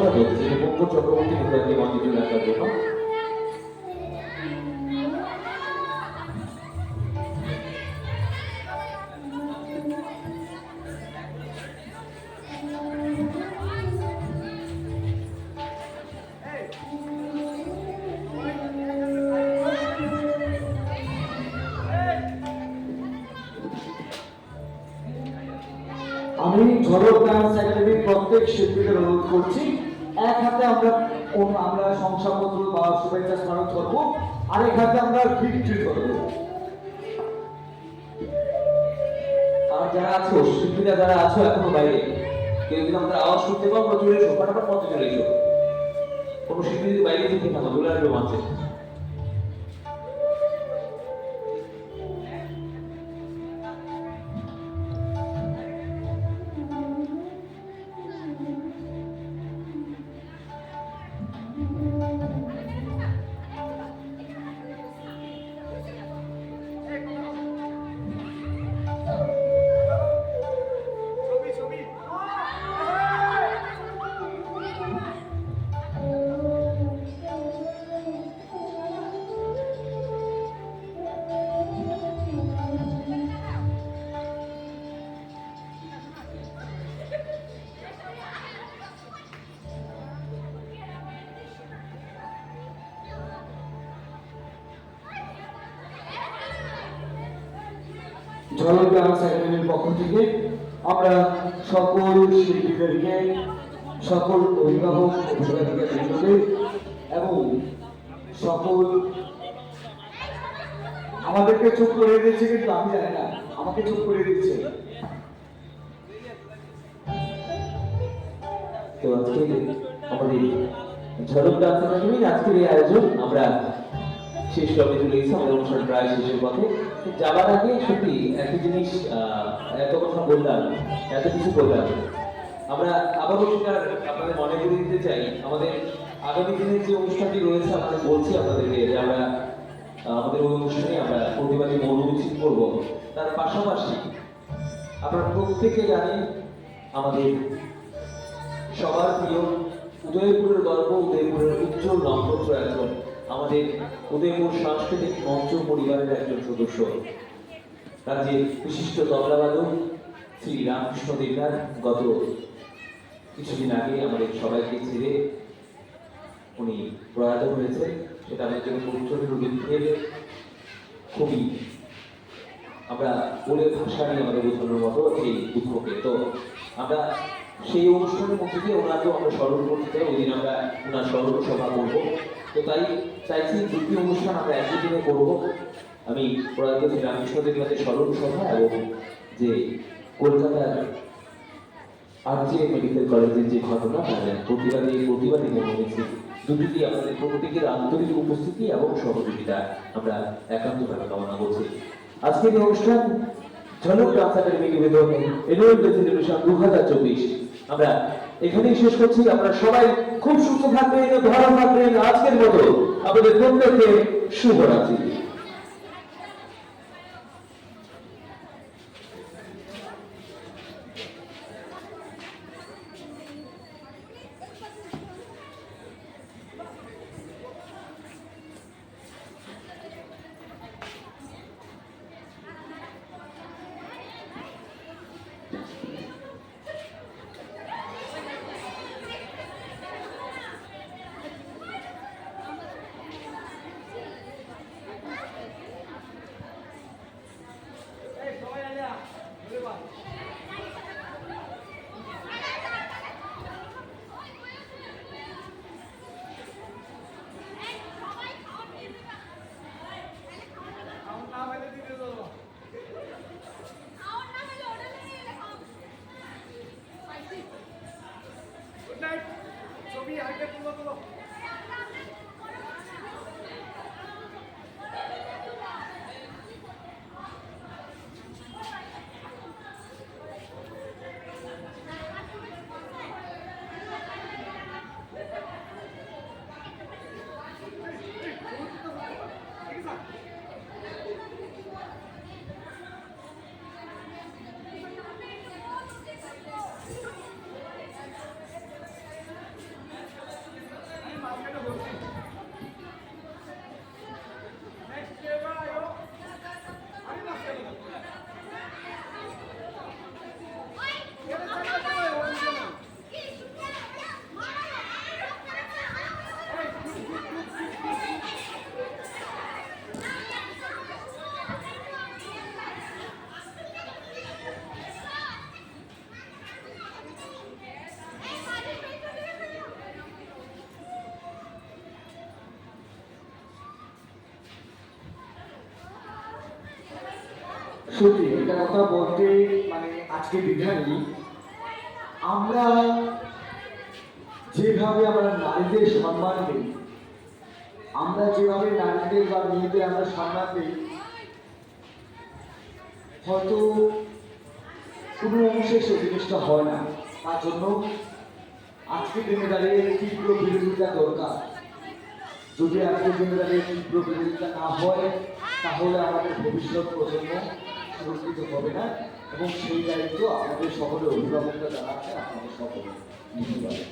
সম্পাদক যিনি পঙ্কজ চক্রবর্তী মহোদয়কে মঞ্চে চলে আসার জন্য। আমি ঝলক ডান্স একাডেমির প্রত্যেক শিল্পীদের অনুরোধ করছি, এক হাতে আমরা শংসাপত্র বা শুভেচ্ছা স্মারক করবো, আরেক হাতে আমরা ভিক্টরি করবো। আর যারা আছো শিল্পীরা যারা আছো এখনো বাইরে, কেউ যদি আমাদের আওয়াজ শুনতে পাও আমরা চলে এসো, ফটাফট মঞ্চে চলে এসো। কোনো শিল্পী যদি বাইরে থেকে থাকো চলে আসবে মঞ্চে। ঝলক ডান্স একাডেমির পক্ষ থেকে আমরা সকল শিল্পীদেরকে, সকল অভিভাবক অভিভাবিকাদের এবং সকল আমাদেরকে চুপ করে দিচ্ছে, কিন্তু আমি জানি না আমাকে চুপ করে দিচ্ছে। তো আজকে আমাদের ঝলক ডান্স একাডেমির আজকের এই আয়োজন আমরা শেষ লগ্নে চলে এসেছি, আমাদের অনুষ্ঠান প্রায় শেষের পথে। যাবার আগে সত্যি একটা জিনিস, এত কথা বললাম, এত কিছু বললাম, আমরা আবারও সেটা আপনাদের মনে করিয়ে দিতে চাই। আমাদের আগামী দিনের যে অনুষ্ঠানটি রয়েছে আমাদের বলছি আপনাদেরকে যে আমরা আমাদের ওই অনুষ্ঠানে আমরা প্রতিবাদী মৌন মিছিল করবো। তার পাশাপাশি আপনারা প্রত্যেকে জানেন আমাদের সবার প্রিয় উদয়পুরের গল্প, উদয়পুরের উজ্জ্বল নক্ষত্র একজন, আমাদের উদয়পুর সাংস্কৃতিক মঞ্চ পরিবারের একজন সদস্য, রাজ্যের বিশিষ্ট তবলাবাদক শ্রী রামকৃষ্ণ দেবনাথ গত কিছুদিন আগে আমাদের সবাইকে ছেড়ে উনি প্রয়াত হয়েছে। সেটা আমাদের পরিচয়ের দুঃখের, খুবই আমরা বলে ভাষা নিয়ে আমাদের বোঝানোর মতো এই দুঃখকে। তো আমরা সেই অনুষ্ঠানের মধ্যে দিয়ে ওনাকেও আমরা স্মরণ করতে চাই, ওই দিন আমরা ওনার স্মরণ সভা করবো। তো তাই চাইছি দুটি অনুষ্ঠান আমরা একই দিনে করবো। আমি প্রয়াত শ্রী রামকৃষ্ণ দেবনাথের স্মরণ সভা এবং যে কলকাতার আরজে মেডিকেল কলেজের যে ঘটনা, প্রতিবাদী মনে হয়েছে, দুটি আমাদের প্রত্যেকের আন্তরিক উপস্থিতি এবং সহযোগিতা আমরা একান্তভাবে কামনা করছি। আজকের এই অনুষ্ঠান ঝলক ডান্স একাডেমি নিবেদন এনুয়াল ডে সেলিব্রেশন 2024 আমরা এখানেই শেষ করছি। আপনারা সবাই খুব সুস্থ থাকবেন, ভালো থাকবেন। আজকের মতো আপনাদের প্রত্যেককে শুভরাত্রি। ছবি আগে তুলো সত্যি একটা কথা বলতে মানে আজকে বিধানী আমরা যেভাবে আমরা নারীদের সম্মান দিই, আমরা যেভাবে নারীদের বা মেয়েদের আমরা সম্মান দিই, হয়তো কোনো অংশে সে জিনিসটা হয় না। তার জন্য আজকের দিনে দাঁড়িয়ে তীব্র বিরোধিতা দরকার। যদি আজকের দিনে দাঁড়িয়ে তীব্র বিরোধিতা না হয়, তাহলে আমাদের ভবিষ্যৎ প্রজন্ম সুরক্ষিত হবে না, এবং সেই দায়িত্ব আমাদের সকলের অভিভাবকরা যারা আছে আপনাদের সকলে নিতে পারে।